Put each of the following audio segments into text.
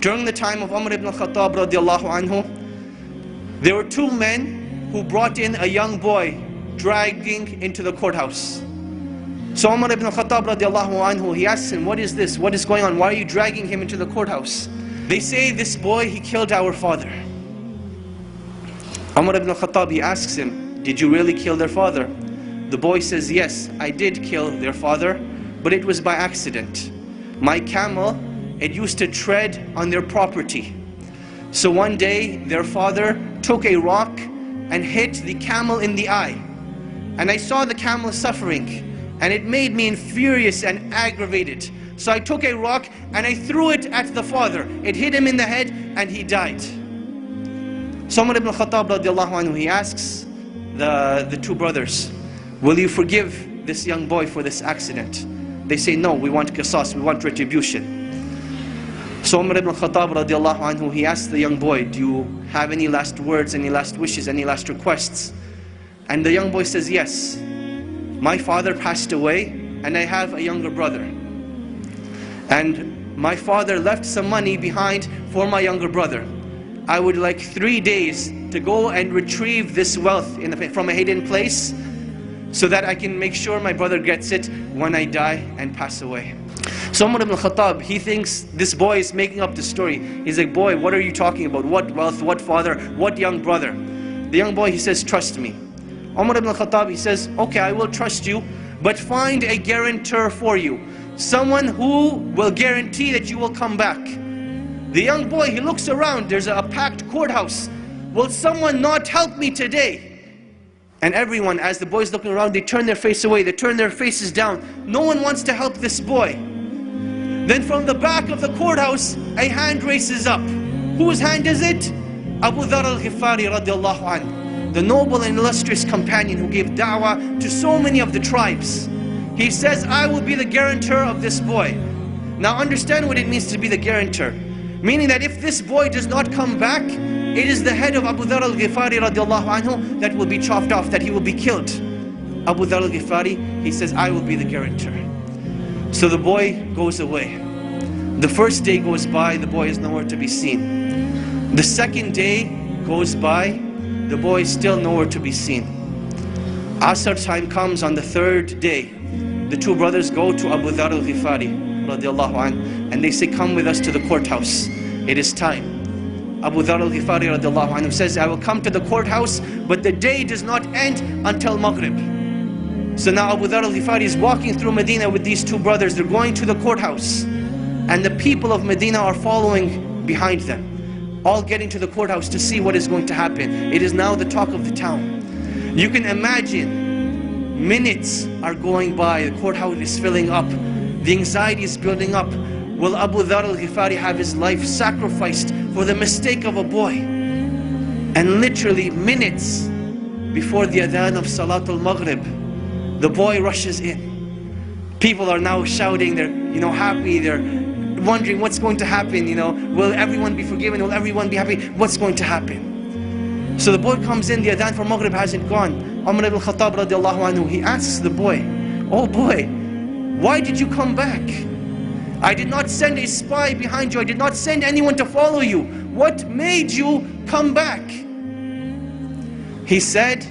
During the time of Umar ibn al-Khattab radiallahu anhu, there were two men who brought in a young boy dragging into the courthouse. So Umar ibn al-Khattab radiallahu anhu, he asks him, what is this? What is going on? Why are you dragging him into the courthouse? They say, this boy, he killed our father. Umar ibn al-Khattab, he asks him, did you really kill their father? The boy says, yes, I did kill their father, but it was by accident. My camel, it used to tread on their property. So one day, their father took a rock and hit the camel in the eye. And I saw the camel suffering, and it made me furious and aggravated. So I took a rock and I threw it at the father. It hit him in the head and he died. So Umar ibn al-Khattab radiallahu anhu, he asks the two brothers, will you forgive this young boy for this accident? They say, no, we want qisas, we want retribution. So Umar ibn al-Khattab radiallahu anhu, he asks the young boy, do you have any last words, any last wishes, any last requests? And the young boy says, yes. My father passed away and I have a younger brother. And my father left some money behind for my younger brother. I would like 3 days to go and retrieve this wealth from a hidden place so that I can make sure my brother gets it when I die and pass away. So Umar ibn al-Khattab, he thinks this boy is making up the story. He's like, boy, what are you talking about? What wealth, what father, what young brother? The young boy, he says, trust me. Umar ibn al-Khattab, he says, okay, I will trust you, but find a guarantor for you. Someone who will guarantee that you will come back. The young boy, he looks around, there's a packed courthouse. Will someone not help me today? And everyone, as the boy's looking around, they turn their face away, they turn their faces down. No one wants to help this boy. Then from the back of the courthouse, a hand races up. Whose hand is it? Abu Dharr al-Ghifari radiallahu anhu, the noble and illustrious companion who gave da'wah to so many of the tribes. He says, I will be the guarantor of this boy. Now understand what it means to be the guarantor. Meaning that if this boy does not come back, it is the head of Abu Dharr al-Ghifari radiallahu anhu that will be chopped off, that he will be killed. Abu Dharr al-Ghifari, he says, I will be the guarantor. So the boy goes away. The first day goes by, the boy is nowhere to be seen. The second day goes by, the boy is still nowhere to be seen. Asr time comes on the third day. The two brothers go to Abu Dharr al-Ghifari radiallahu anhu, and they say, come with us to the courthouse. It is time. Abu Dharr al-Ghifari radiallahu anhu says, I will come to the courthouse, but the day does not end until Maghrib. So now Abu Dharr al-Ghifari is walking through Medina with these two brothers. They're going to the courthouse, and the people of Medina are following behind them, all getting to the courthouse to see what is going to happen. It is now the talk of the town. You can imagine, minutes are going by, the courthouse is filling up, the anxiety is building up. Will Abu Dharr al-Ghifari have his life sacrificed for the mistake of a boy? And literally minutes before the adhan of Salatul Maghrib, the boy rushes in. People are now shouting, they're happy, they're wondering what's going to happen, will everyone be forgiven, will everyone be happy, what's going to happen? So the boy comes in, the adhan for Maghrib hasn't gone. Umar ibn al-Khattab radiallahu anhu, he asks the boy, oh boy, why did you come back? I did not send a spy behind you, I did not send anyone to follow you. What made you come back? He said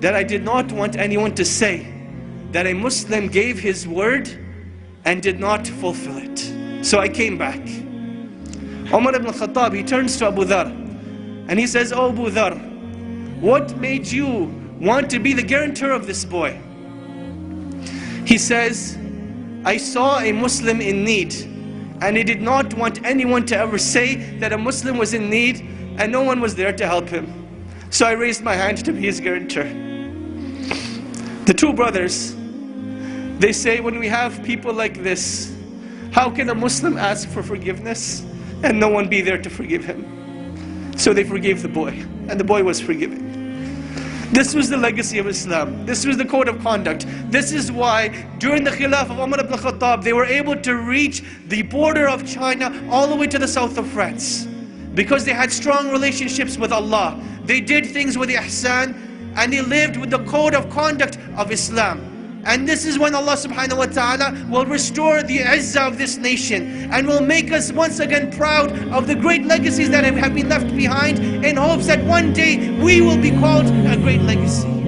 that I did not want anyone to say that a Muslim gave his word and did not fulfill it. So I came back. Umar ibn al-Khattab, he turns to Abu Dharr and he says, oh Abu Dharr, what made you want to be the guarantor of this boy? He says, I saw a Muslim in need and I did not want anyone to ever say that a Muslim was in need and no one was there to help him. So I raised my hand to be his guarantor. The two brothers, they say, when we have people like this, how can a Muslim ask for forgiveness and no one be there to forgive him? So they forgave the boy, and the boy was forgiven. This was the legacy of Islam. This was the code of conduct. This is why during the Khilaf of Umar ibn al-Khattab, they were able to reach the border of China all the way to the south of France. Because they had strong relationships with Allah. They did things with ihsan, and they lived with the code of conduct of Islam. And this is when Allah subhanahu wa ta'ala will restore the izzah of this nation and will make us once again proud of the great legacies that have been left behind, in hopes that one day we will be called a great legacy.